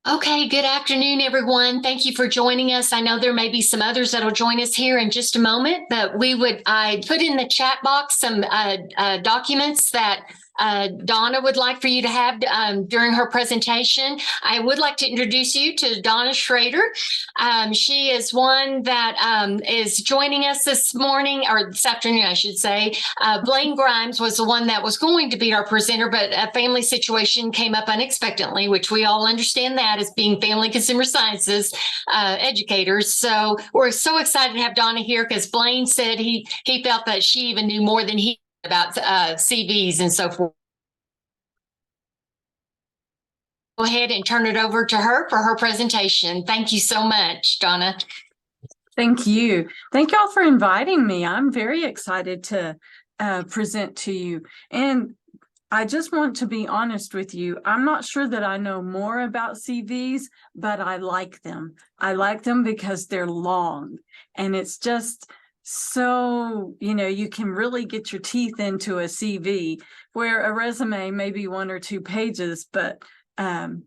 Okay, good afternoon, everyone. Thank you for joining us. I know there may be some others that'll join us here in just a moment, but I put in the chat box some documents that Donna would like for you to have during her presentation. I would like to introduce you to Donna Schrader. She is one that is joining us this morning, or this afternoon, I should say. Blaine Grimes was the one that was going to be our presenter, but a family situation came up unexpectedly, which we all understand that as being family consumer sciences educators. So we're so excited to have Donna here because Blaine said he felt that she even knew more than he about CVs and so forth. Go ahead and turn it over to her for her presentation. Thank you so much, Donna. Thank you. Thank y'all for inviting me. I'm very excited to present to you. And I just want to be honest with you. I'm not sure that I know more about CVs, but I like them. I like them because they're long, and it's just so, you can really get your teeth into a CV, where a resume may be 1 or 2 pages, but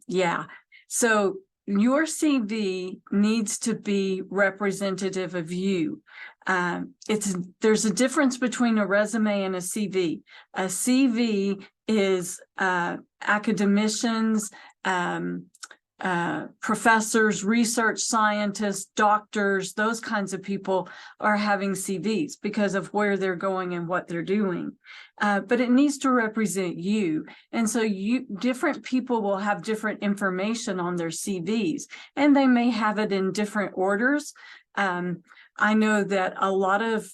yeah. So your CV needs to be representative of you. There's a difference between a resume and a CV. A CV is academicians, professors, research scientists, doctors, those kinds of people are having CVs because of where they're going and what they're doing. But it needs to represent you. And so different people will have different information on their CVs, and they may have it in different orders. I know that a lot of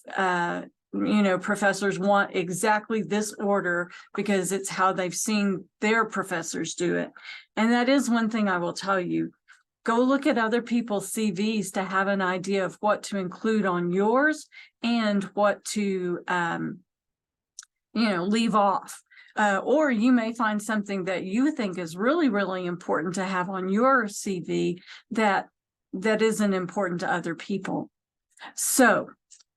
professors want exactly this order because it's how they've seen their professors do it. And that is one thing I will tell you. Go look at other people's CVs to have an idea of what to include on yours and what to, leave off. Or you may find something that you think is really, really important to have on your CV that isn't important to other people. So,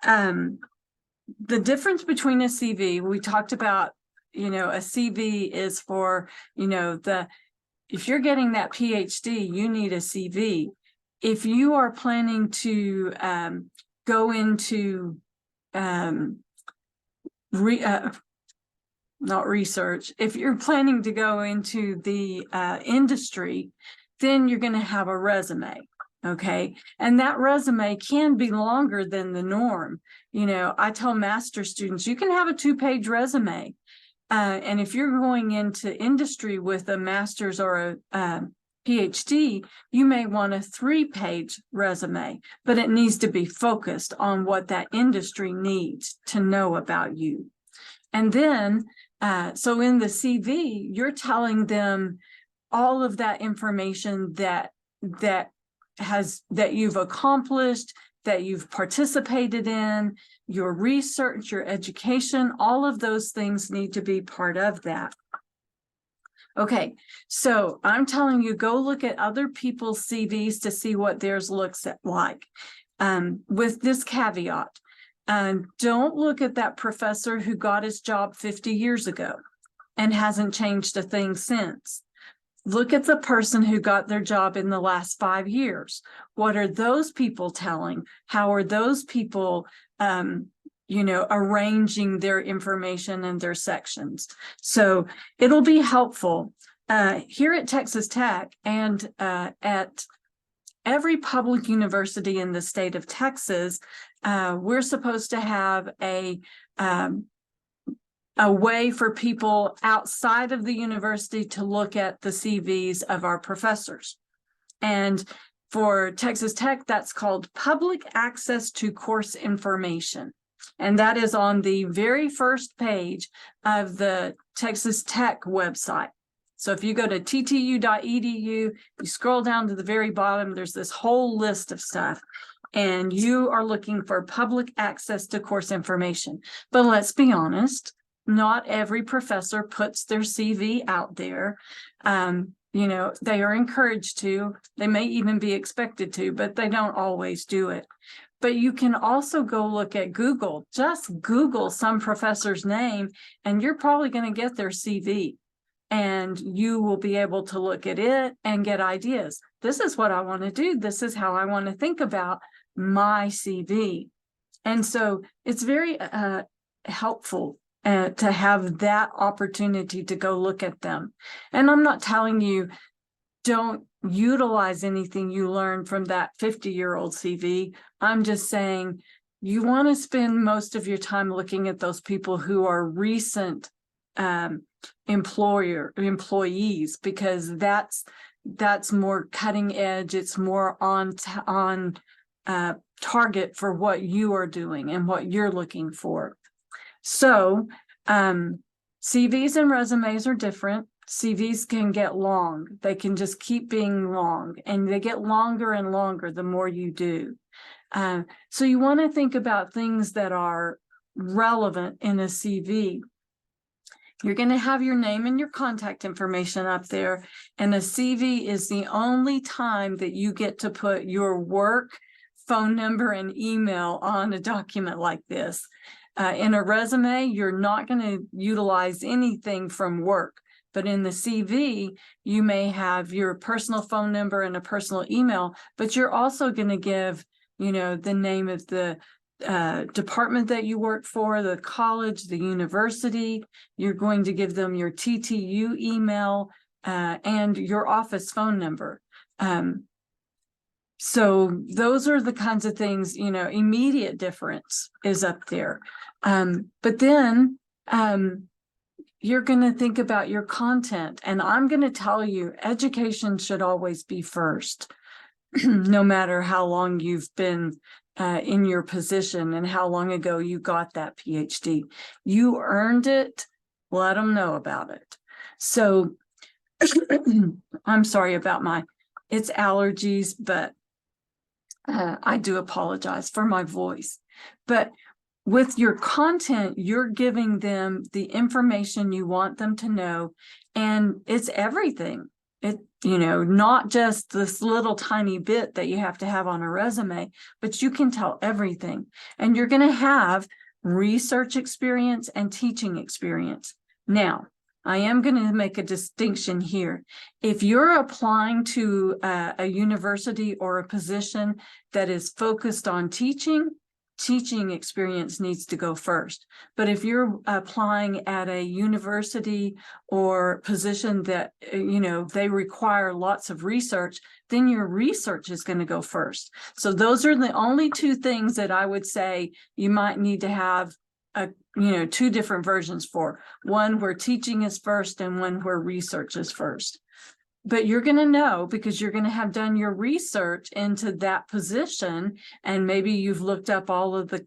the difference between a CV, we talked about, a CV is for, if you're getting that PhD, you need a CV. If you are planning to go into not research, if you're planning to go into the industry, then you're going to have a resume. Okay. And that resume can be longer than the norm. I tell master students, you can have a 2-page resume. And if you're going into industry with a master's or a PhD, you may want a 3-page resume, but it needs to be focused on what that industry needs to know about you. And then, so in the CV, you're telling them all of that information that you've accomplished, that you've participated in, your research, your education, all of those things need to be part of that. Okay, so I'm telling you, go look at other people's CVs to see what theirs looks like. With this caveat, don't look at that professor who got his job 50 years ago and hasn't changed a thing since. Look at the person who got their job in the last 5 years. What are those people telling? How are those people, arranging their information and their sections? So it'll be helpful. Here at Texas Tech and at every public university in the state of Texas, we're supposed to have a way for people outside of the university to look at the CVs of our professors. And for Texas Tech, that's called Public Access to Course Information. And that is on the very first page of the Texas Tech website. So if you go to ttu.edu, you scroll down to the very bottom, there's this whole list of stuff. And you are looking for public access to course information. But let's be honest, not every professor puts their CV out there. They are encouraged to, they may even be expected to, but they don't always do it. But you can also go look at Google. Just Google some professor's name, and you're probably going to get their CV. and you will be able to look at it and get ideas. This is what I want to do. This is how I want to think about my CV. And so it's very helpful to have that opportunity to go look at them. And I'm not telling you don't utilize anything you learned from that 50-year-old CV. I'm just saying you want to spend most of your time looking at those people who are recent employees, because that's more cutting edge. It's more on target for what you are doing and what you're looking for. So CVs and resumes are different. CVs can get long. They can just keep being long, and they get longer and longer the more you do. So you want to think about things that are relevant in a CV. You're going to have your name and your contact information up there, and a CV is the only time that you get to put your work phone number and email on a document like this. In a resume, you're not going to utilize anything from work, but in the CV, you may have your personal phone number and a personal email, but you're also going to give, the name of the department that you work for, the college, the university. You're going to give them your TTU email and your office phone number. So those are the kinds of things, immediate difference is up there. But then you're going to think about your content. And I'm going to tell you, education should always be first, no matter how long you've been in your position and how long ago you got that PhD. You earned it. Let them know about it. So I'm sorry about it's allergies, but I do apologize for my voice. But with your content, you're giving them the information you want them to know, and it's everything. Not just this little tiny bit that you have to have on a resume, but you can tell everything. And you're going to have research experience and teaching experience. Now, I am going to make a distinction here. If you're applying to a university or a position that is focused on teaching experience needs to go first. But if you're applying at a university or position that, they require lots of research, then your research is going to go first. So those are the only two things that I would say you might need to have two different versions for. One where teaching is first and one where research is first. But you're going to know because you're going to have done your research into that position, and maybe you've looked up all of the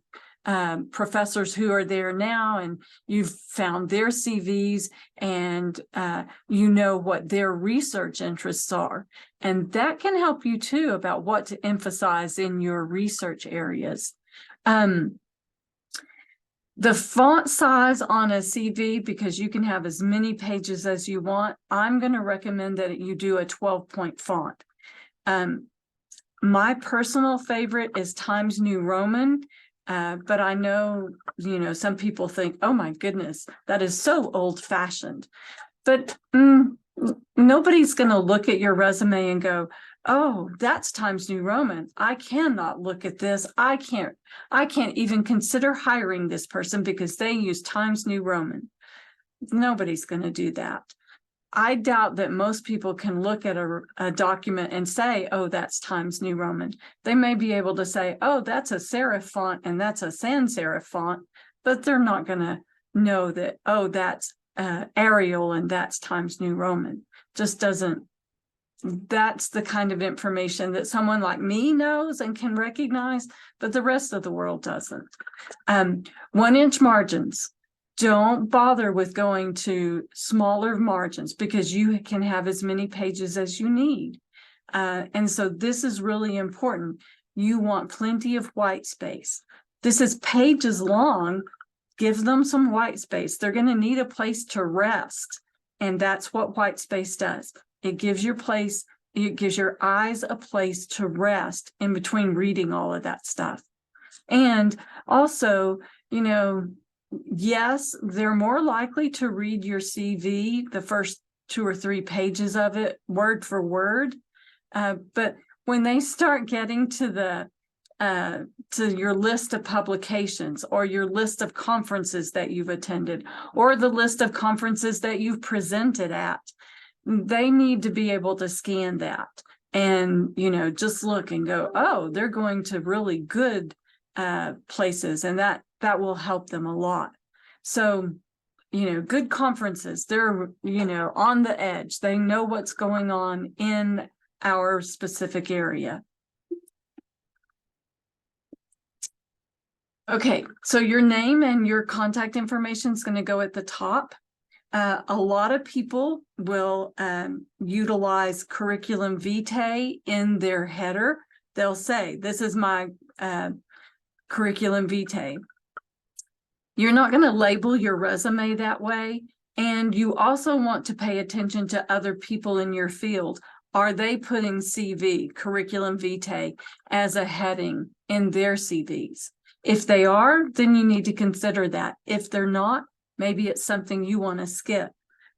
professors who are there now, and you've found their CVs, and what their research interests are. And that can help you too about what to emphasize in your research areas. The font size on a CV, because you can have as many pages as you want, I'm going to recommend that you do a 12-point font. My personal favorite is Times New Roman, but I know, some people think, oh my goodness, that is so old-fashioned. But nobody's going to look at your resume and go, oh, that's Times New Roman. I cannot look at this. I can't even consider hiring this person because they use Times New Roman. Nobody's going to do that. I doubt that most people can look at a document and say, oh, that's Times New Roman. They may be able to say, oh, that's a serif font and that's a sans serif font, but they're not going to know that, oh, that's Arial and that's Times New Roman. Just doesn't. That's the kind of information that someone like me knows and can recognize, but the rest of the world doesn't. 1-inch margins. Don't bother with going to smaller margins because you can have as many pages as you need. And so this is really important. You want plenty of white space. This is pages long. Give them some white space. They're going to need a place to rest. And that's what white space does. It gives your eyes a place to rest in between reading all of that stuff. And also, yes, they're more likely to read your CV the first 2 or 3 pages of it word for word. But when they start getting to your list of publications or your list of conferences that you've attended or the list of conferences that you've presented at, they need to be able to scan that and, just look and go, oh, they're going to really good places, and that will help them a lot. So, good conferences, they're, on the edge. They know what's going on in our specific area. Okay, so your name and your contact information is going to go at the top. A lot of people will utilize Curriculum Vitae in their header. They'll say, this is my Curriculum Vitae. You're not going to label your resume that way. And you also want to pay attention to other people in your field. Are they putting CV, Curriculum Vitae, as a heading in their CVs? If they are, then you need to consider that. If they're not, maybe it's something you want to skip,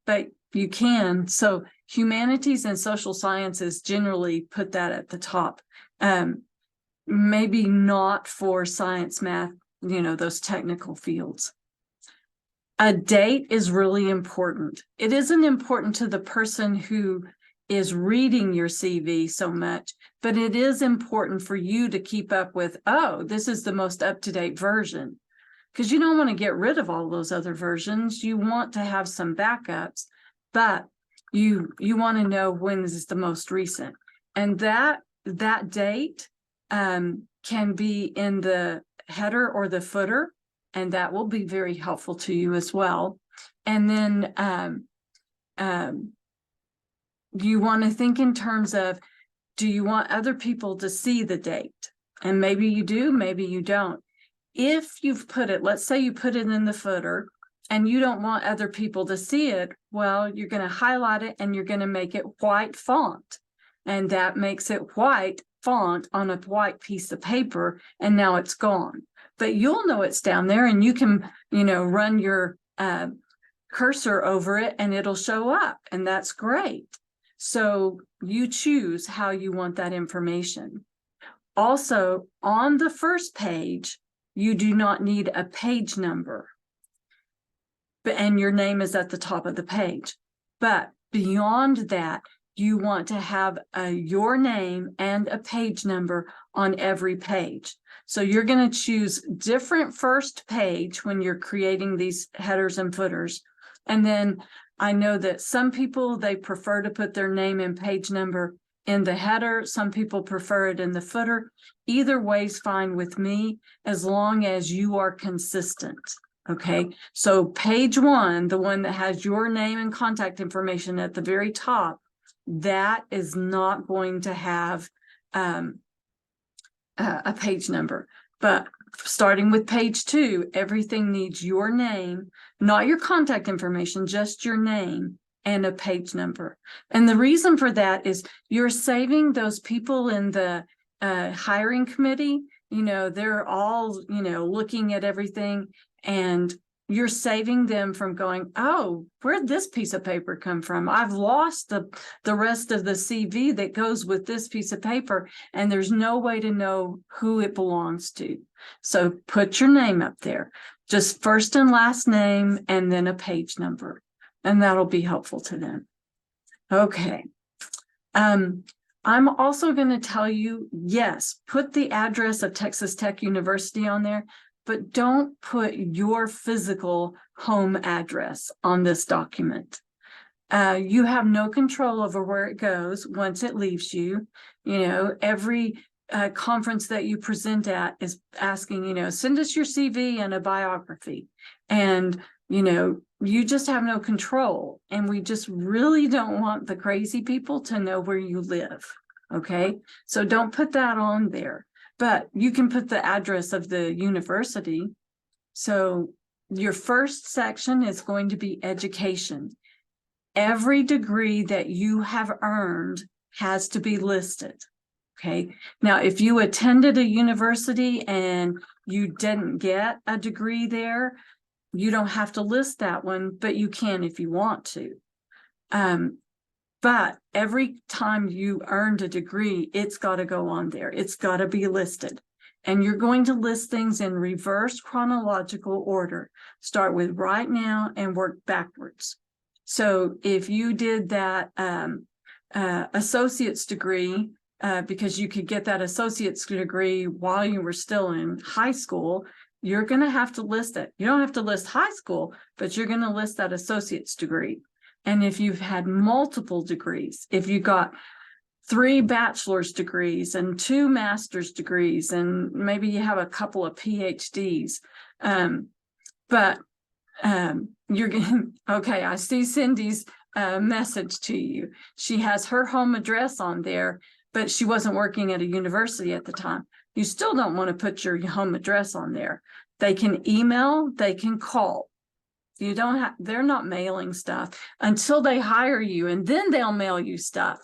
but you can. So humanities and social sciences generally put that at the top. Maybe not for science, math, those technical fields. A date is really important. It isn't important to the person who is reading your CV so much, but it is important for you to keep up with, oh, this is the most up-to-date version. Because you don't want to get rid of all those other versions. You want to have some backups, but you want to know when is the most recent. And that date can be in the header or the footer, and that will be very helpful to you as well. And then you want to think in terms of, do you want other people to see the date? And maybe you do, maybe you don't. If you've put it, let's say you put it in the footer and you don't want other people to see it, well, you're going to highlight it and you're going to make it white font. And that makes it white font on a white piece of paper, and now it's gone. But you'll know it's down there, and you can, run your cursor over it and it'll show up, and that's great. So you choose how you want that information. Also, on the first page, you do not need a page number, and your name is at the top of the page. But beyond that, you want to have your name and a page number on every page. So you're going to choose different first page when you're creating these headers and footers. And then I know that some people, they prefer to put their name and page number in the header. Some people prefer it in the footer. Either way is fine with me, as long as you are consistent. Okay, so page 1, the one that has your name and contact information at the very top, that is not going to have a page number. But starting with page 2, everything needs your name, not your contact information, just your name and a page number. And the reason for that is you're saving those people in the hiring committee. They're all, looking at everything, and you're saving them from going, oh, where'd this piece of paper come from? I've lost the rest of the CV that goes with this piece of paper, and there's no way to know who it belongs to. So put your name up there, just first and last name, and then a page number, and that'll be helpful to them. Okay. I'm also going to tell you, yes, put the address of Texas Tech University on there, but don't put your physical home address on this document. You have no control over where it goes once it leaves you. Every conference that you present at is asking, send us your CV and a biography. And, you just have no control. And we just really don't want the crazy people to know where you live. Okay, so don't put that on there. But you can put the address of the university. So your first section is going to be education. Every degree that you have earned has to be listed. Okay. Now, if you attended a university and you didn't get a degree there, you don't have to list that one, but you can if you want to. But every time you earned a degree, it's got to go on there. It's got to be listed. And you're going to list things in reverse chronological order. Start with right now and work backwards. So if you did that associate's degree, because you could get that associate's degree while you were still in high school, you're going to have to list it. You don't have to list high school, but you're going to list that associate's degree. And if you've had multiple degrees, if you got 3 bachelor's degrees and 2 master's degrees, and maybe you have a couple of PhDs, you're getting, okay, I see Cindy's message to you. She has her home address on there, but she wasn't working at a university at the time. You still don't want to put your home address on there. They can email, they can call. You don't have, they're not mailing stuff until they hire you, and then they'll mail you stuff.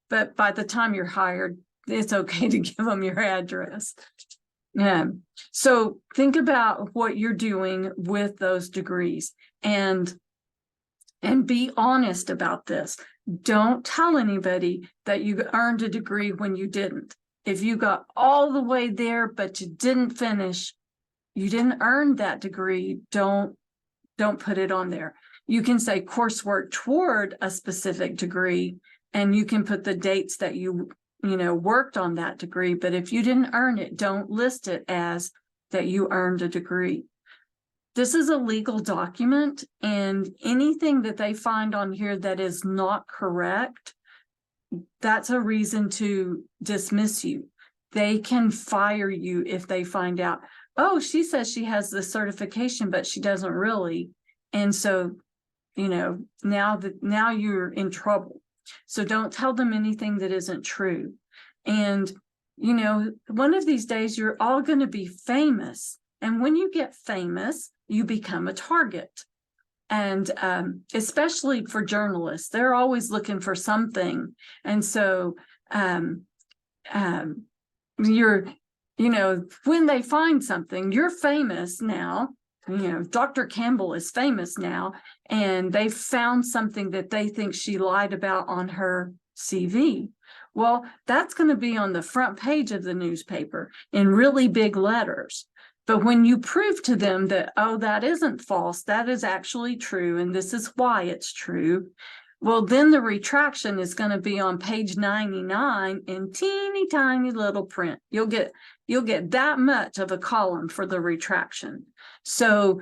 But by the time you're hired, it's okay to give them your address. So think about what you're doing with those degrees and be honest about this. Don't tell anybody that you earned a degree when you didn't. If you got all the way there, but you didn't finish, you didn't earn that degree, don't put it on there. You can say coursework toward a specific degree, and you can put the dates that you worked on that degree. But if you didn't earn it, don't list it as that you earned a degree. This is a legal document, and anything that they find on here that is not correct, that's a reason to dismiss you. They can fire you if they find out, oh, she says she has the certification, but she doesn't really. And so, now you're in trouble. So don't tell them anything that isn't true. And, one of these days, you're all going to be famous. And when you get famous, you become a target. And especially for journalists, they're always looking for something. And so when they find something, you're famous now. Dr. Campbell is famous now, and they found something that they think she lied about on her CV. Well, that's going to be on the front page of the newspaper in really big letters. But when you prove to them that, oh, that isn't false, that is actually true, and this is why it's true, well, then the retraction is going to be on page 99 in teeny tiny little print. You'll get that much of a column for the retraction. So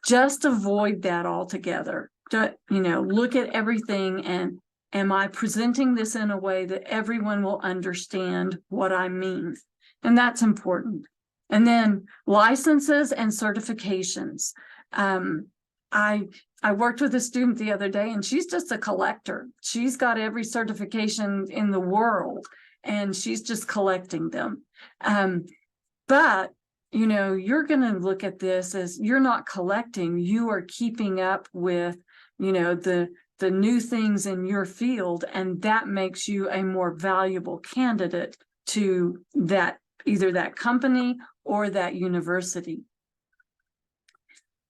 just avoid that altogether. Look at everything, and am I presenting this in a way that everyone will understand what I mean? And that's important. And then licenses and certifications. I worked with a student the other day, and she's just a collector. She's got every certification in the world, and she's just collecting them. But you're going to look at this as you're not collecting. You are keeping up with, the new things in your field, and that makes you a more valuable candidate to that, either that company or that university.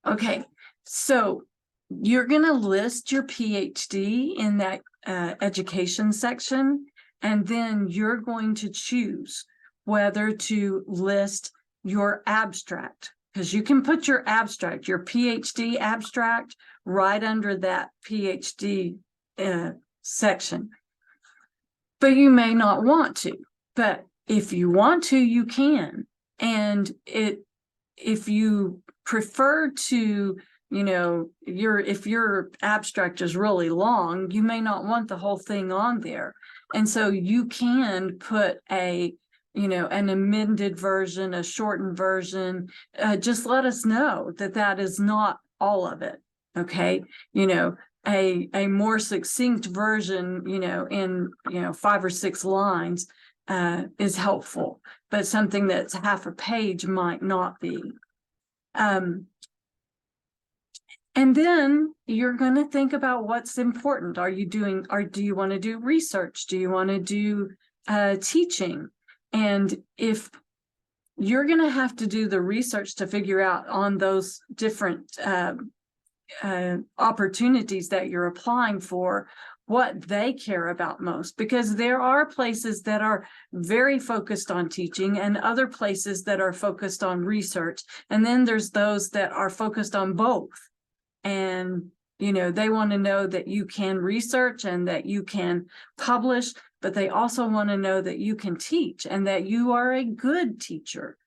Okay, so you're going to list your PhD in that education section, and then you're going to choose whether to list your abstract, because you can put your abstract, your PhD abstract, right under that PhD section. But you may not want to. But if you want to, you can. And if you prefer to, if your abstract is really long, you may not want the whole thing on there. And so you can put an amended version, a shortened version. Just let us know that is not all of it. Okay. A more succinct version, in 5 or 6 lines is helpful, but something that's half a page might not be. And then you're going to think about what's important. Do you want to do research? Do you want to do teaching? And if you're going to have to do the research to figure out on those different opportunities that you're applying for, what they care about most, because there are places that are very focused on teaching and other places that are focused on research. And then there's those that are focused on both. And, they want to know that you can research and that you can publish, but they also want to know that you can teach and that you are a good teacher.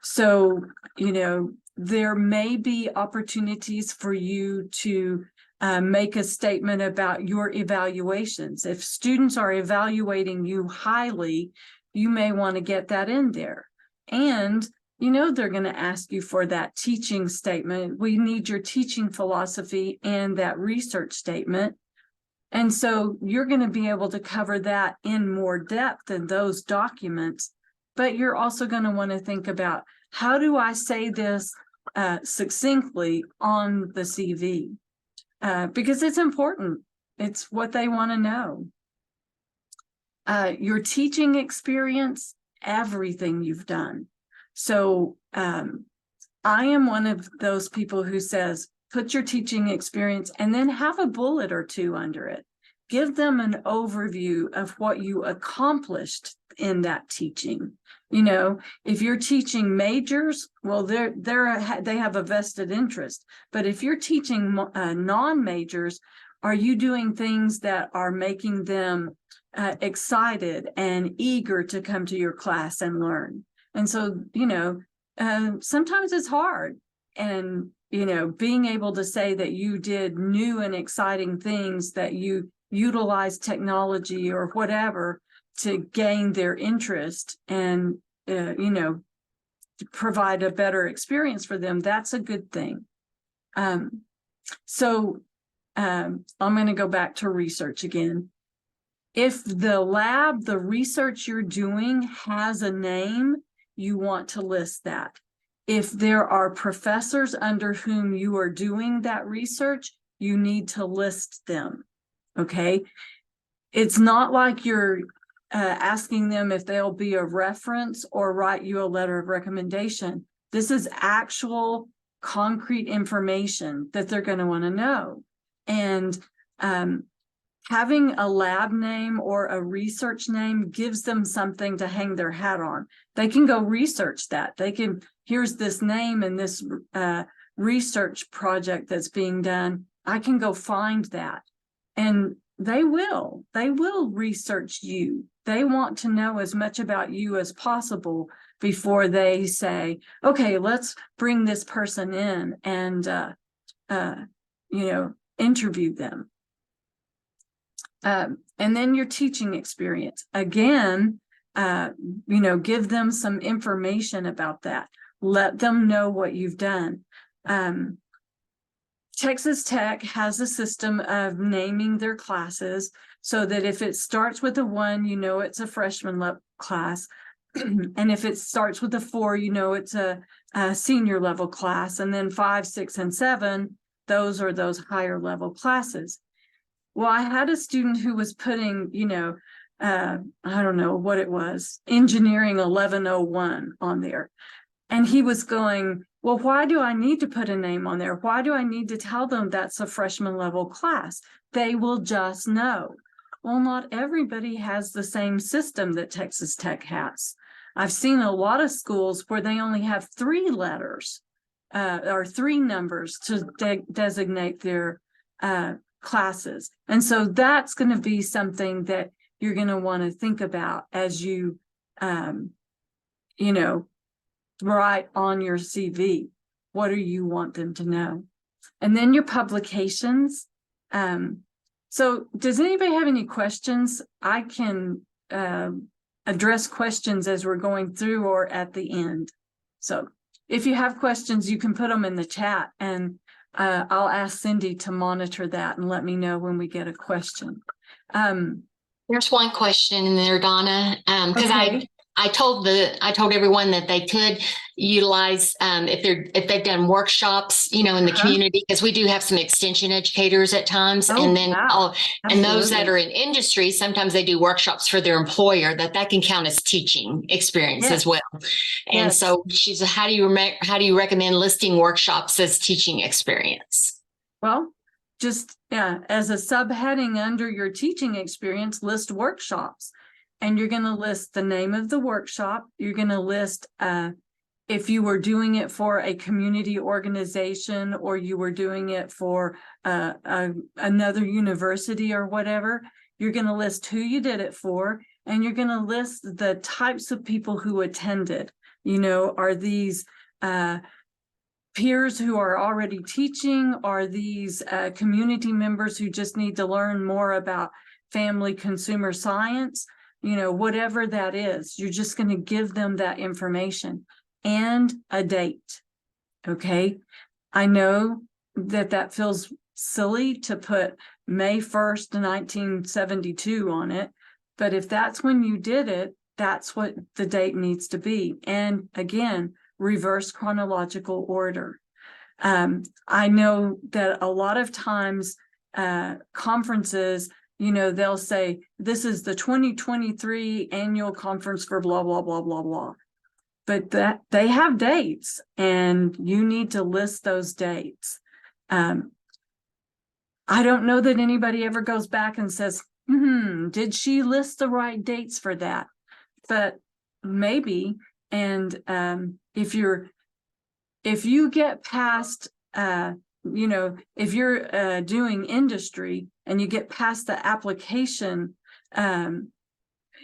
So, there may be opportunities for you to make a statement about your evaluations. If students are evaluating you highly, you may want to get that in there. And they're going to ask you for that teaching statement. We need your teaching philosophy and that research statement. And so you're going to be able to cover that in more depth in those documents. But you're also going to want to think about, how do I say this succinctly on the CV? Because it's important. It's what they want to know. Your teaching experience, everything you've done. So I am one of those people who says, put your teaching experience and then have a bullet or two under it. Give them an overview of what you accomplished in that teaching. If you're teaching majors, well, they have a vested interest. But if you're teaching non-majors, are you doing things that are making them excited and eager to come to your class and learn? And so, sometimes it's hard. And, being able to say that you did new and exciting things, that you utilize technology or whatever to gain their interest and, provide a better experience for them, that's a good thing. So I'm going to go back to research again. If the research you're doing has a name, you want to list that. If there are professors under whom you are doing that research, you need to list them. Okay. It's not like you're asking them if they'll be a reference or write you a letter of recommendation. This is actual concrete information that they're going to want to know. And having a lab name or a research name gives them something to hang their hat on. They can go research that. Here's this name and this research project that's being done. I can go find that. And they will research you. They want to know as much about you as possible before they say, okay, let's bring this person in and, interview them. And then your teaching experience. Again, give them some information about that. Let them know what you've done. Texas Tech has a system of naming their classes so that if it starts with a 1, it's a freshman level class. And if it starts with a 4, it's a senior level class. And then 5, 6, and 7, those are those higher level classes. Well, I had a student who was putting, I don't know what it was, engineering 1101 on there. And he was going, well, why do I need to put a name on there? Why do I need to tell them that's a freshman level class? They will just know. Well, not everybody has the same system that Texas Tech has. I've seen a lot of schools where they only have 3 letters or 3 numbers to designate their classes. And so that's going to be something that you're going to want to think about as you, write on your CV. What do you want them to know? And then your publications. So does anybody have any questions? I can address questions as we're going through or at the end. So if you have questions, you can put them in the chat and I'll ask Cindy to monitor that and let me know when we get a question. There's one question in there, Donna, because Okay. I told everyone that they could utilize if they've done workshops, in the community, because we do have some extension educators at times, and then and those that are in industry, sometimes they do workshops for their employer that can count as teaching experience as well. And so she said, how do you recommend listing workshops as teaching experience? Well, just as a subheading under your teaching experience, list workshops. And you're going to list the name of the workshop. You're going to list if you were doing it for a community organization or you were doing it for another university or whatever. You're going to list who you did it for, and you're going to list the types of people who attended. You know, are these peers who are already teaching? Are these community members who just need to learn more about family consumer science? You know, whatever that is, you're just going to give them that information and a date. Okay. I know that feels silly to put May 1st, 1972 on it, but if that's when you did it, that's what the date needs to be. And again, reverse chronological order. I know that a lot of times conferences, you know, they'll say, this is the 2023 annual conference for blah, blah, blah, blah, blah. But that they have dates and you need to list those dates. I don't know that anybody ever goes back and says, did she list the right dates for that? But maybe. And if you get past, you know, if you're doing industry and you get past the application,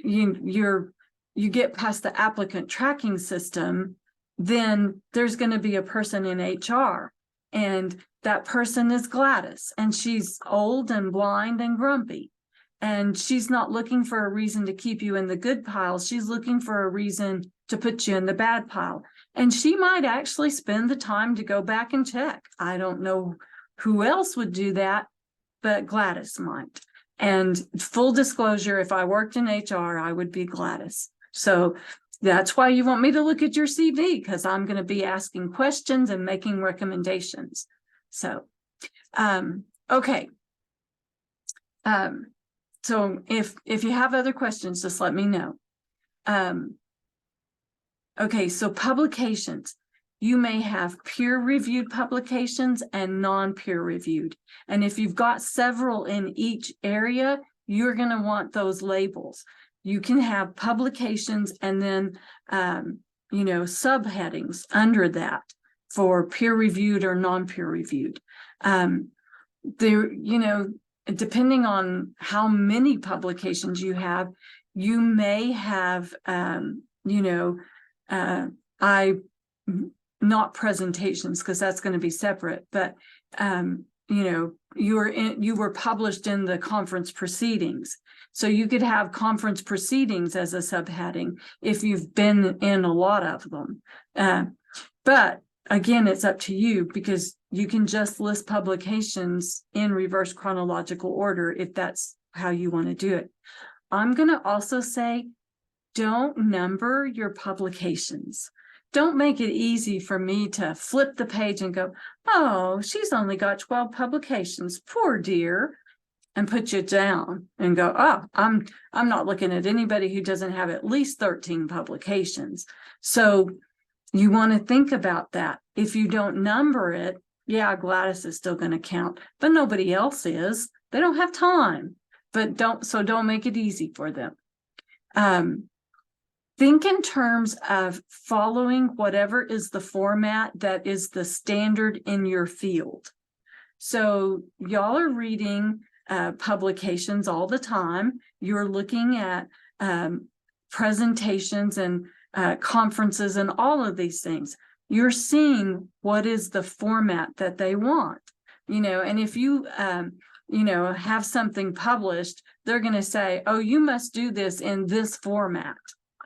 you get past the applicant tracking system, then there's going to be a person in HR, and that person is Gladys, and she's old and blind and grumpy, and she's not looking for a reason to keep you in the good pile. She's looking for a reason to put you in the bad pile. And she might actually spend the time to go back and check. I don't know who else would do that, but Gladys might. And full disclosure, if I worked in HR, I would be Gladys. So that's why you want me to look at your CV, because I'm going to be asking questions and making recommendations. So, okay. So if you have other questions, just let me know. Okay, so publications. You may have peer-reviewed publications and non-peer-reviewed. And if you've got several in each area, you're going to want those labels. You can have publications and then, you know, subheadings under that for peer-reviewed or non-peer-reviewed. There, you know, depending on how many publications you have, you may have, you know, not presentations, because that's going to be separate, but you know, you were published in the conference proceedings, so you could have conference proceedings as a subheading if you've been in a lot of them. But again, it's up to you, because you can just list publications in reverse chronological order if that's how you want to do it. I'm going to also say, don't number your publications. Don't make it easy for me to flip the page and go, oh, she's only got 12 publications, poor dear, and put you down and go, oh, I'm not looking at anybody who doesn't have at least 13 publications. So you want to think about that. If you don't number it, yeah, Gladys is still going to count, but nobody else is. They don't have time, but don't make it easy for them. Think in terms of following whatever is the format that is the standard in your field. So y'all are reading publications all the time. You're looking at presentations and conferences and all of these things. You're seeing what is the format that they want, you know, and if you, you know, have something published, they're going to say, oh, you must do this in this format.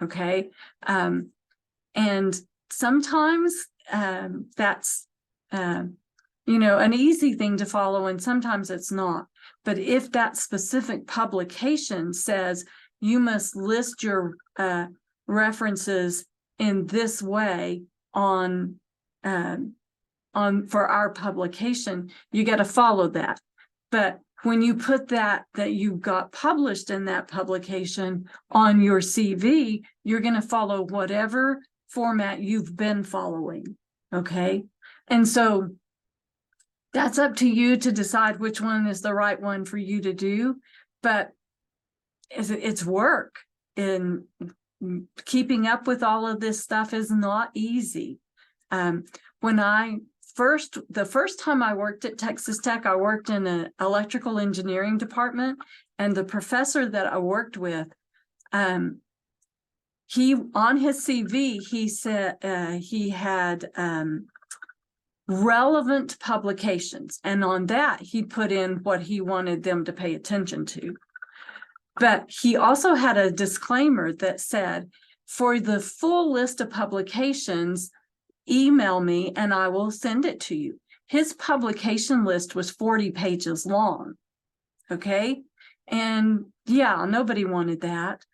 Okay. And sometimes that's, you know, an easy thing to follow, and sometimes it's not. But if that specific publication says you must list your references in this way on for our publication, you got to follow that. But when you put that you got published in that publication on your CV, you're going to follow whatever format you've been following. Okay. And so That's up to you to decide which one is the right one for you to do, but it's work, and keeping up with all of this stuff is not easy. When the first time I worked at Texas Tech, I worked in an electrical engineering department, and the professor that I worked with, he, on his CV, he said he had relevant publications, and on that he put in what he wanted them to pay attention to. But he also had a disclaimer that said, for the full list of publications, email me and I will send it to you. His publication list was 40 pages long. Okay. And yeah, nobody wanted that.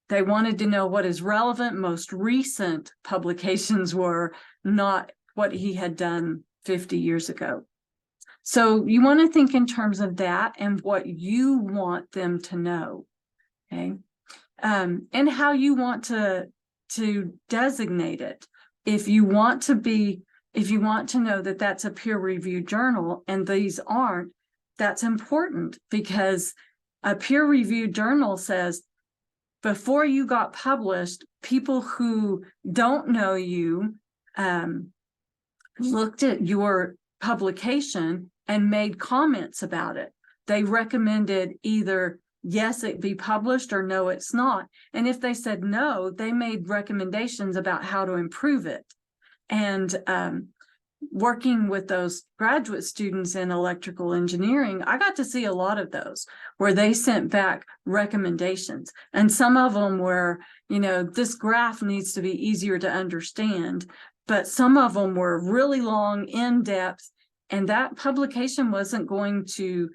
They wanted to know what his relevant, most recent publications were, not what he had done 50 years ago. So you want to think in terms of that and what you want them to know, okay? And how you want to designate it. If you want to know that that's a peer-reviewed journal and these aren't, that's important, because a peer-reviewed journal says, before you got published, people who don't know you looked at your publication and made comments about it. They recommended either yes, it be published, or no, it's not. And if they said no, they made recommendations about how to improve it. And working with those graduate students in electrical engineering, I got to see a lot of those where they sent back recommendations. And some of them were, this graph needs to be easier to understand. But some of them were really long, in depth, and that publication wasn't going to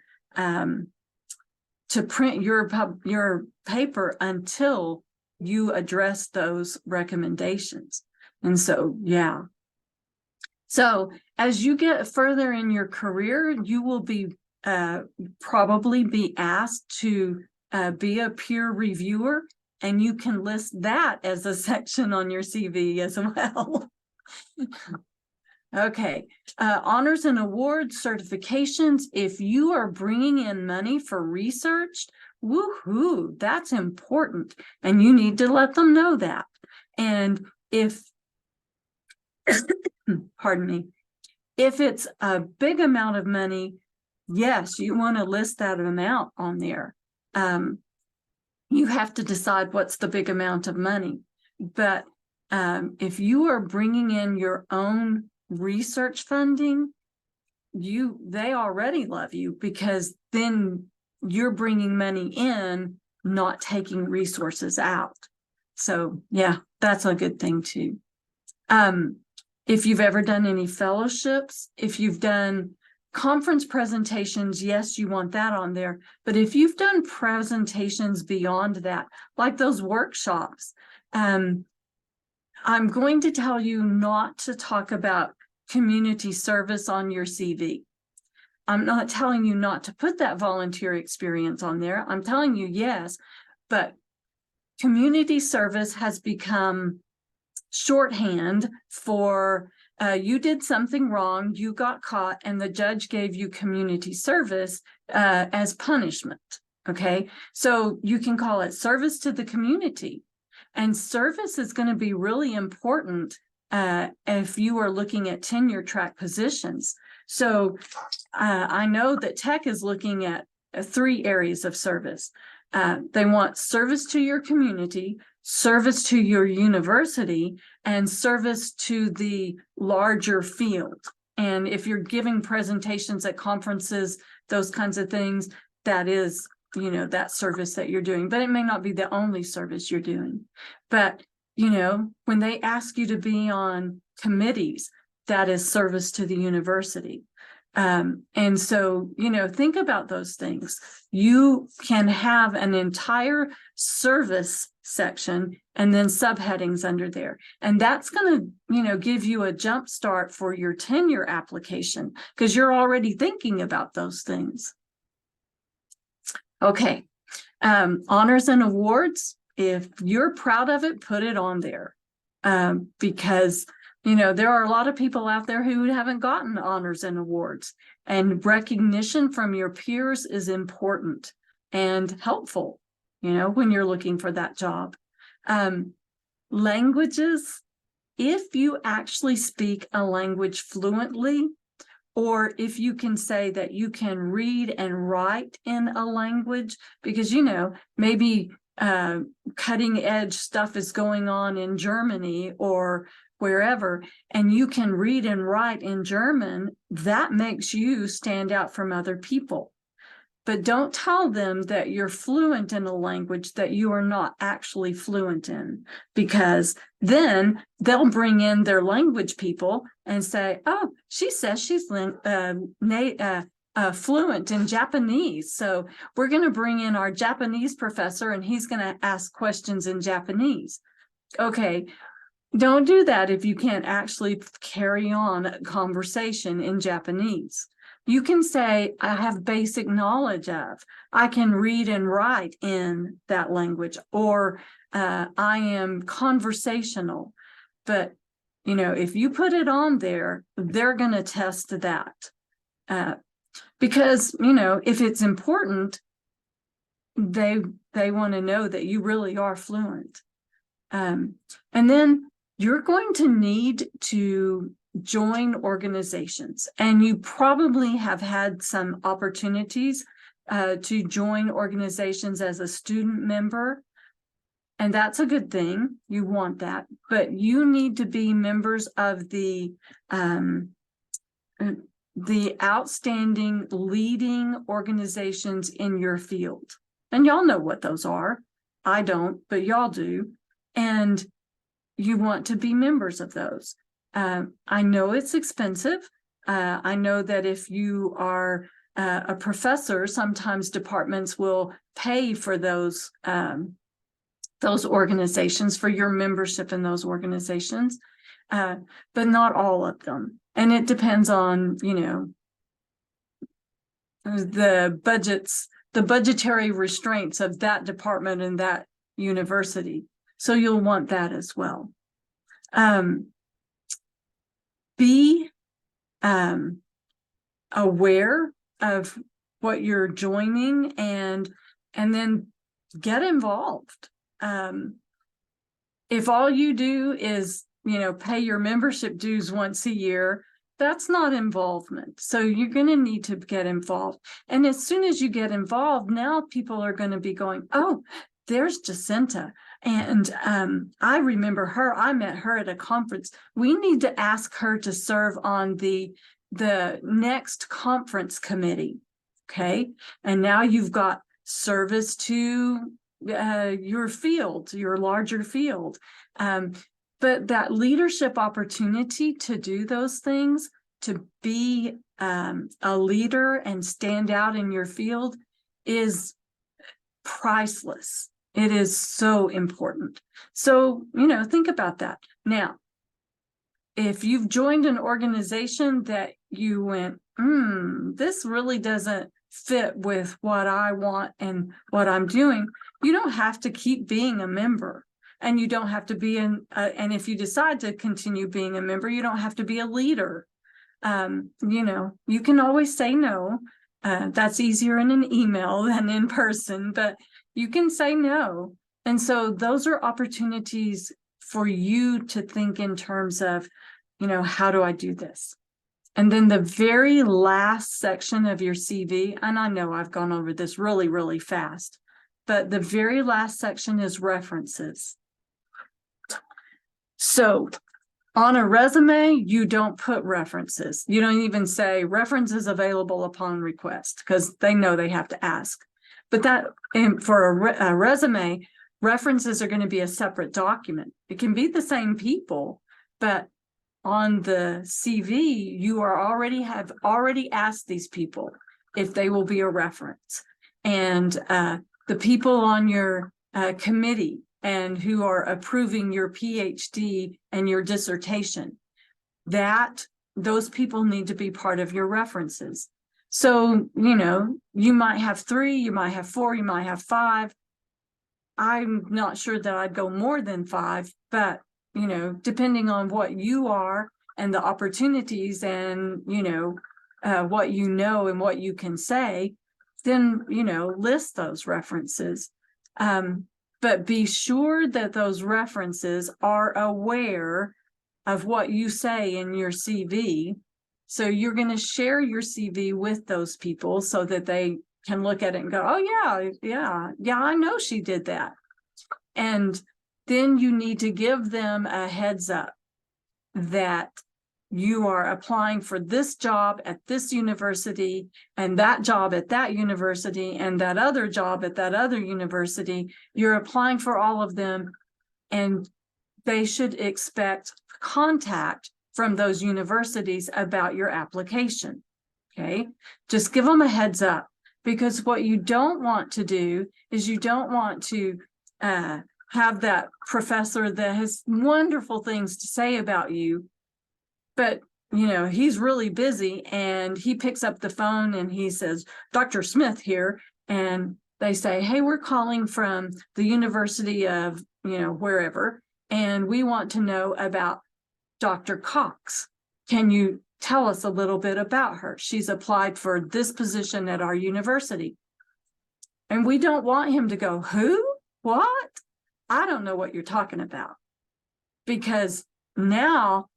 print your paper until you address those recommendations. And so, yeah. So as you get further in your career, you will be probably be asked to be a peer reviewer, and you can list that as a section on your CV as well. Okay, honors and awards, certifications. If you are bringing in money for research, woohoo, that's important, and you need to let them know that. And if, pardon me, if it's a big amount of money, yes, you want to list that amount on there. You have to decide what's the big amount of money, but if you are bringing in your own research funding, they already love you, because then you're bringing money in, not taking resources out. So yeah, that's a good thing too. If you've ever done any fellowships, if you've done conference presentations, yes, you want that on there. But if you've done presentations beyond that, like those workshops, I'm going to tell you not to talk about community service on your CV. I'm not telling you not to put that volunteer experience on there. I'm telling you, yes, but community service has become shorthand for you did something wrong, you got caught, and the judge gave you community service as punishment. Okay, so you can call it service to the community. And service is going to be really important if you are looking at tenure track positions. So I know that Tech is looking at 3 areas of service. They want service to your community, service to your university, and service to the larger field. And if you're giving presentations at conferences, those kinds of things, that is, that service that you're doing. But it may not be the only service you're doing. But, when they ask you to be on committees, that is service to the university. And so, think about those things. You can have an entire service section and then subheadings under there. And that's going to, give you a jump start for your tenure application, because you're already thinking about those things. Okay. Honors and awards. If you're proud of it, put it on there. Because, there are a lot of people out there who haven't gotten honors and awards, and recognition from your peers is important and helpful, when you're looking for that job. Languages, if you actually speak a language fluently, or if you can say that you can read and write in a language, because, maybe cutting edge stuff is going on in Germany or wherever, and you can read and write in German, that makes you stand out from other people. But don't tell them that you're fluent in a language that you are not actually fluent in, because then they'll bring in their language people and say, oh, she says she's fluent in Japanese. So we're going to bring in our Japanese professor and he's going to ask questions in Japanese. Okay, don't do that if you can't actually carry on a conversation in Japanese. You can say, I have basic knowledge of, I can read and write in that language, or I am conversational. But, if you put it on there, they're going to test that. Because, if it's important, they want to know that you really are fluent. And then you're going to need to join organizations, and you probably have had some opportunities to join organizations as a student member, and that's a good thing. You want that, but you need to be members of the outstanding leading organizations in your field, and y'all know what those are. I don't, but y'all do, and you want to be members of those. I know it's expensive. I know that if you are a professor, sometimes departments will pay for those organizations, for your membership in those organizations, but not all of them. And it depends on, the budgets, the budgetary restraints of that department and that university. So you'll want that as well. Be aware of what you're joining, and then get involved. If all you do is, pay your membership dues once a year, that's not involvement. So you're going to need to get involved. And as soon as you get involved, now people are going to be going, oh, there's Jacinta. And I remember her. I met her at a conference. We need to ask her to serve on the next conference committee. Okay. And now you've got service to your field, your larger field. But that leadership opportunity to do those things, to be a leader and stand out in your field, is priceless. It is so important. So, think about that. Now, if you've joined an organization that you went, this really doesn't fit with what I want and what I'm doing, you don't have to keep being a member. And you don't have to be and if you decide to continue being a member, you don't have to be a leader. You can always say no. That's easier in an email than in person, but you can say no. And so those are opportunities for you to think in terms of, how do I do this? And then the very last section of your CV, and I know I've gone over this really, really fast, but the very last section is references. So on a resume, you don't put references. You don't even say references available upon request, because they know they have to ask. But for a resume, references are going to be a separate document. It can be the same people, but on the CV, you have already asked these people if they will be a reference. And the people on your committee and who are approving your PhD and your dissertation, those people need to be part of your references. So, you might have 3, you might have 4, you might have 5. I'm not sure that I'd go more than 5, but, depending on what you are and the opportunities and, what you know and what you can say, then, list those references. But be sure that those references are aware of what you say in your CV. So you're going to share your CV with those people so that they can look at it and go, oh yeah, I know she did that. And then you need to give them a heads up that you are applying for this job at this university and that job at that university and that other job at that other university. You're applying for all of them, and they should expect contact from those universities about your application. Okay, just give them a heads up, because what you don't want to do is you don't want to have that professor that has wonderful things to say about you, but he's really busy and he picks up the phone and he says, Dr. Smith here, and they say, hey, we're calling from the University of wherever, and we want to know about Dr. Cox. Can you tell us a little bit about her? She's applied for this position at our university. And we don't want him to go, who? What? I don't know what you're talking about. Because now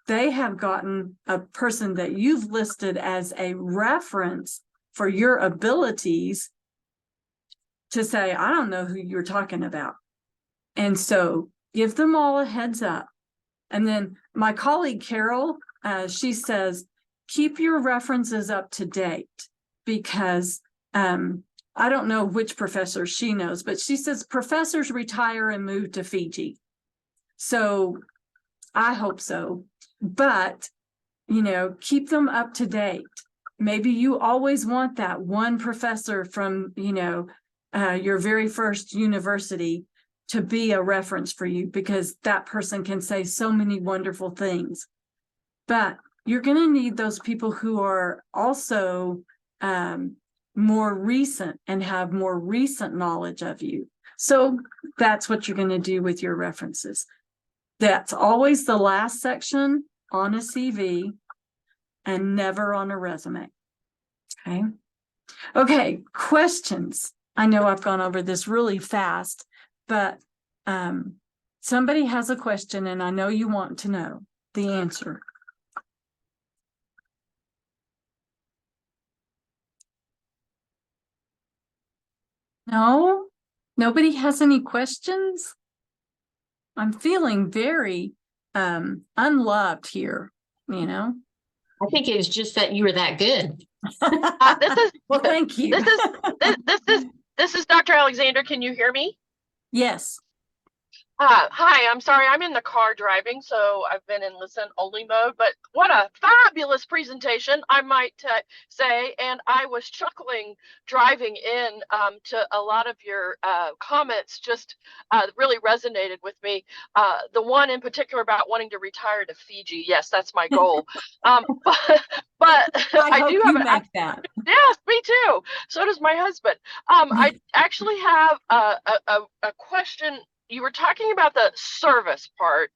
they have gotten a person that you've listed as a reference for your abilities to say, I don't know who you're talking about. And so give them all a heads up. And then my colleague, Carol, she says, keep your references up to date, because I don't know which professor she knows, but she says professors retire and move to Fiji. So I hope so. But, keep them up to date. Maybe you always want that one professor from, your very first university to be a reference for you, because that person can say so many wonderful things. But you're going to need those people who are also more recent and have more recent knowledge of you. So that's what you're going to do with your references. That's always the last section on a CV and never on a resume. Okay, questions. I know I've gone over this really fast, but somebody has a question and I know you want to know the answer. No? Nobody has any questions? I'm feeling very unloved here, I think it was just that you were that good. Well, thank you. This is Dr. Alexander. Can you hear me? Yes. Hi, I'm sorry. I'm in the car driving, so I've been in listen only mode, but what a fabulous presentation, I might say. And I was chuckling driving in to a lot of your comments, just really resonated with me. The one in particular about wanting to retire to Fiji. Yes, that's my goal. But I hope do you have make that. Yes, me too. So does my husband. I actually have a question. You were talking about the service part,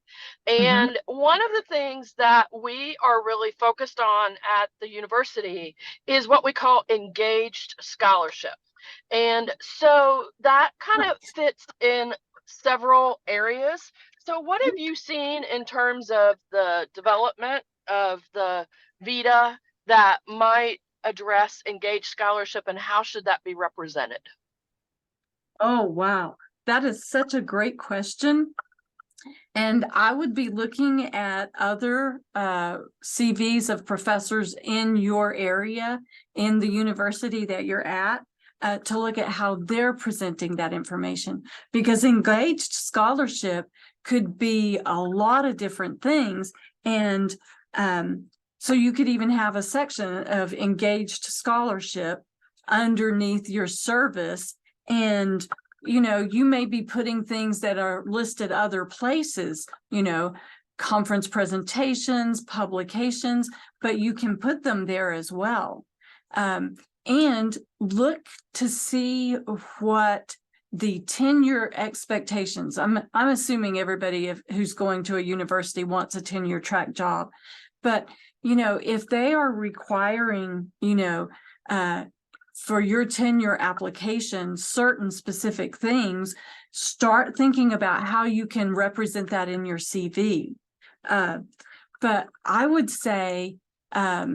and one of the things that we are really focused on at the university is what we call engaged scholarship. And so that kind of fits in several areas. So what have you seen in terms of the development of the Vita that might address engaged scholarship, and how should that be represented? Oh, wow. That is such a great question. And I would be looking at other CVs of professors in your area, in the university that you're at, to look at how they're presenting that information. Because engaged scholarship could be a lot of different things. And so you could even have a section of engaged scholarship underneath your service. And you may be putting things that are listed other places, conference presentations, publications, but you can put them there as well. And look to see what the tenure expectations. I'm assuming everybody who's going to a university wants a tenure track job, but if they are requiring, for your tenure application, certain specific things, start thinking about how you can represent that in your CV. But I would say I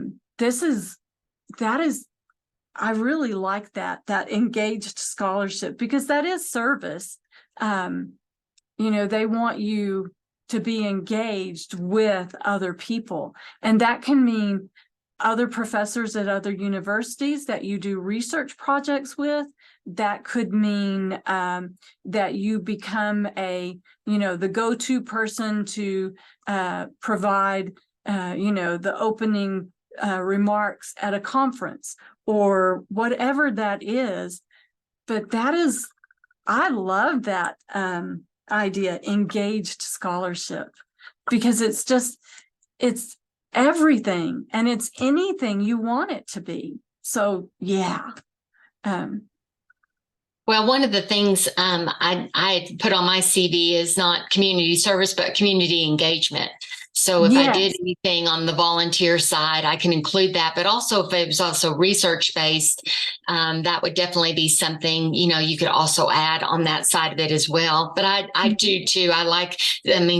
really like that engaged scholarship, because that is service. They want you to be engaged with other people, and that can mean other professors at other universities that you do research projects with. That could mean that you become the go-to person to provide the opening remarks at a conference, or whatever that is. But I love that idea, engaged scholarship, because it's everything, and it's anything you want it to be. So yeah. Well, one of the things I put on my CV is not community service, but community engagement. So if I did anything on the volunteer side, I can include that. But also if it was also research based, that would definitely be something, you could also add on that side of it as well. But I do too.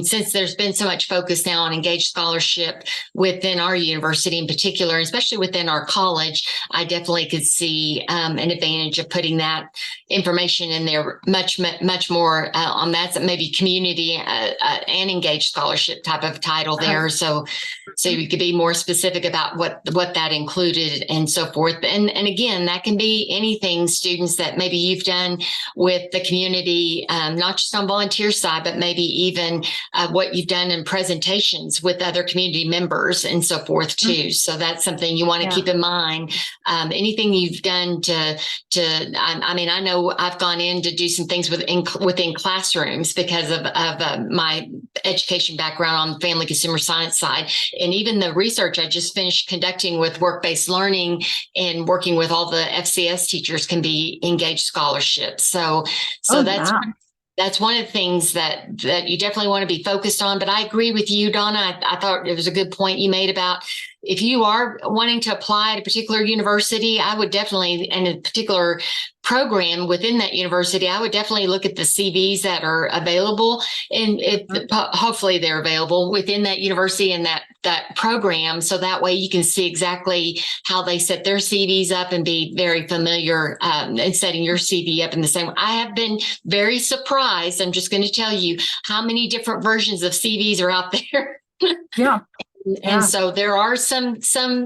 Since there's been so much focus now on engaged scholarship within our university in particular, especially within our college, I definitely could see an advantage of putting that information in there much more on that, maybe community and engaged scholarship type of title there. So you could be more specific about what that included and so forth. And again, that can be anything, students, that maybe you've done with the community, not just on volunteer side, but maybe even what you've done in presentations with other community members and so forth too. So that's something you want to keep in mind. Anything you've done I know I've gone in to do some things within classrooms because of my education background on family consumer science side. And even the research I just finished conducting with work-based learning and working with all the FCS teachers can be engaged scholarships. So that's one of the things that you definitely want to be focused on. But I agree with you, Donna. I thought it was a good point you made about if you are wanting to apply at a particular university, I would definitely, and a particular program within that university, I would definitely look at the CVs that are available, and hopefully they're available within that university and that program. So that way you can see exactly how they set their CVs up and be very familiar in setting your CV up in the same way. I have been very surprised. I'm just going to tell you how many different versions of CVs are out there. Yeah. And so there are some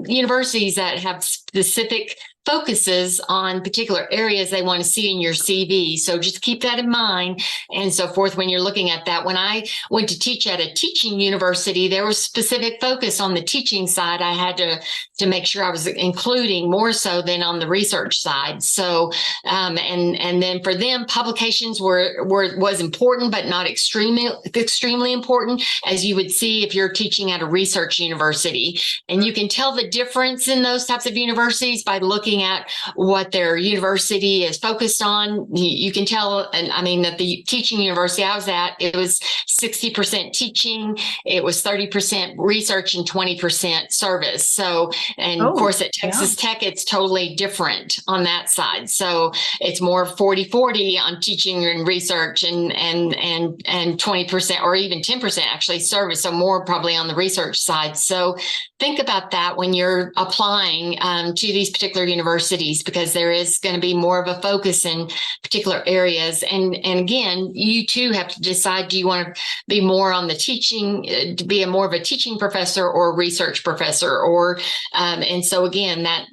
universities that have specific focuses on particular areas they want to see in your CV. So just keep that in mind and so forth when you're looking at that. When I went to teach at a teaching university, there was specific focus on the teaching side. I had to make sure I was including more so than on the research side. So and then for them, publications was important, but not extremely important, as you would see if you're teaching at a research university. And you can tell the difference in those types of universities by looking at what their university is focused on. You can tell, and I mean, at the teaching university I was at, it was 60% teaching, it was 30% research, and 20% service. So, and of course at Texas Tech, it's totally different on that side. So it's more 40-40 on teaching and research, and 20% or even 10% actually service. So more probably on the research side. So think about that when you're applying to these particular universities, because there is going to be more of a focus in particular areas. And again, you too have to decide, do you want to be more on the teaching, to be more of a teaching professor or a research professor, or and so again, at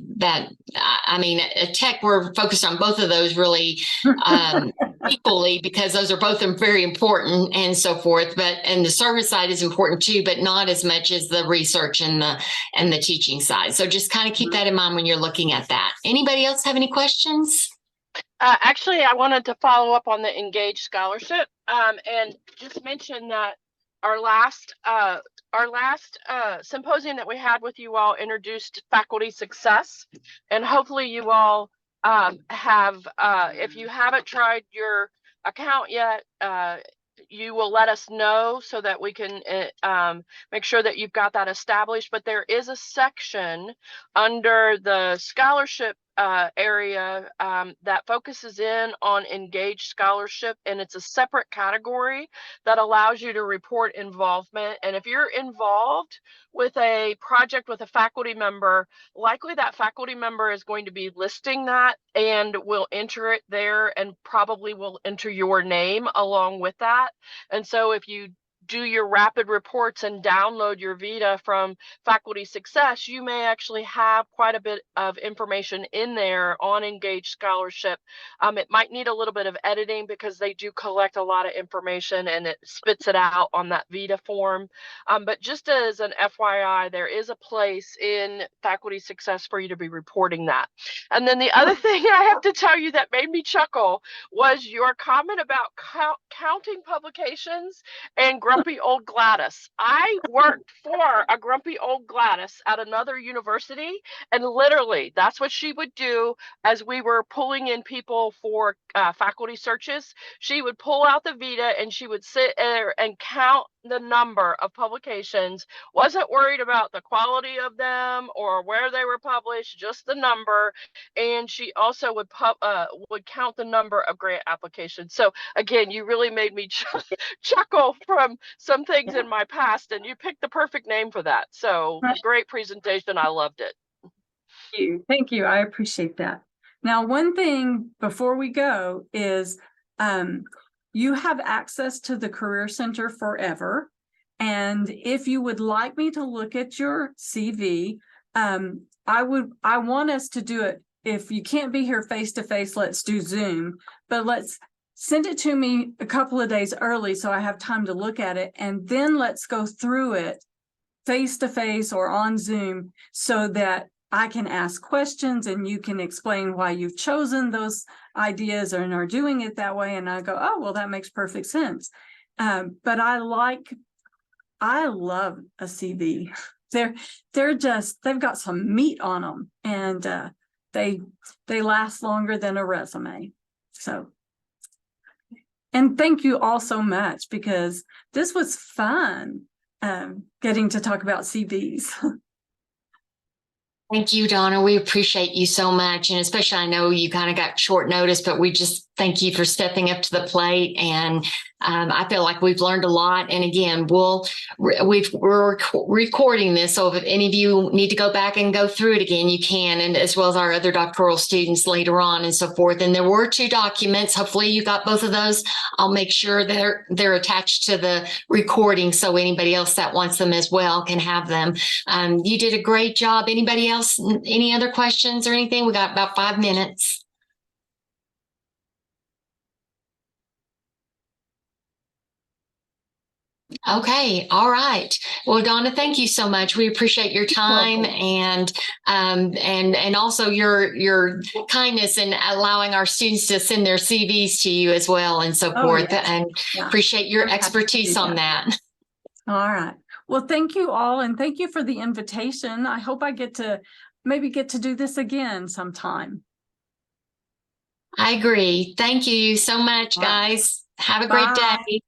Tech, we're focused on both of those really equally, because those are both very important and so forth. And the service side is important too, but not as much as the research and the teaching side. So just kind of keep that in mind when you're looking at that. Anybody else have any questions? Actually, I wanted to follow up on the engaged scholarship and just mention that our last symposium that we had with you all introduced faculty success, and hopefully you all if you haven't tried your account yet, you will let us know so that we can make sure that you've got that established. But there is a section under the scholarship area that focuses in on engaged scholarship, and it's a separate category that allows you to report involvement. And if you're involved with a project with a faculty member, likely that faculty member is going to be listing that and will enter it there, and probably will enter your name along with that. And so if you do your rapid reports and download your Vita from Faculty Success, you may actually have quite a bit of information in there on engaged scholarship. It might need a little bit of editing because they do collect a lot of information and it spits it out on that Vita form. But just as an FYI, there is a place in Faculty Success for you to be reporting that. And then the other thing I have to tell you that made me chuckle was your comment about counting publications and grumpy old Gladys. I worked for a grumpy old Gladys at another university, and literally that's what she would do as we were pulling in people for faculty searches. She would pull out the Vita and she would sit there and count the number of publications, wasn't worried about the quality of them or where they were published, just the number. And she also would count the number of grant applications. So again, you really made me chuckle from some things in my past, and you picked the perfect name for that. So great presentation. I loved it. Thank you. I appreciate that. Now, one thing before we go is you have access to the Career Center forever. And if you would like me to look at your CV, I want us to do it. If you can't be here face to face, let's do Zoom, but let's send it to me a couple of days early so I have time to look at it. And then let's go through it face to face or on Zoom so that I can ask questions and you can explain why you've chosen those ideas and are doing it that way. And I go, oh, well, that makes perfect sense. But I love a CV. They've got some meat on them, and they last longer than a resume. So, and thank you all so much, because this was fun, getting to talk about CVs. Thank you, Donna. We appreciate you so much. And especially, I know you kind of got short notice, but we just thank you for stepping up to the plate. And I feel like we've learned a lot. And again, we're recording this. So if any of you need to go back and go through it again, you can, and as well as our other doctoral students later on and so forth. And there were 2 documents. Hopefully you got both of those. I'll make sure they're attached to the recording so anybody else that wants them as well can have them. You did a great job. Anybody else? Any other questions or anything? We got about 5 minutes. Okay. All right. Well, Donna, thank you so much. We appreciate your time and also your kindness in allowing our students to send their CVs to you as well and so forth. Yes. And appreciate your expertise on that. All right. Well, thank you all. And thank you for the invitation. I hope I maybe get to do this again sometime. I agree. Thank you so much, guys. Have a great day.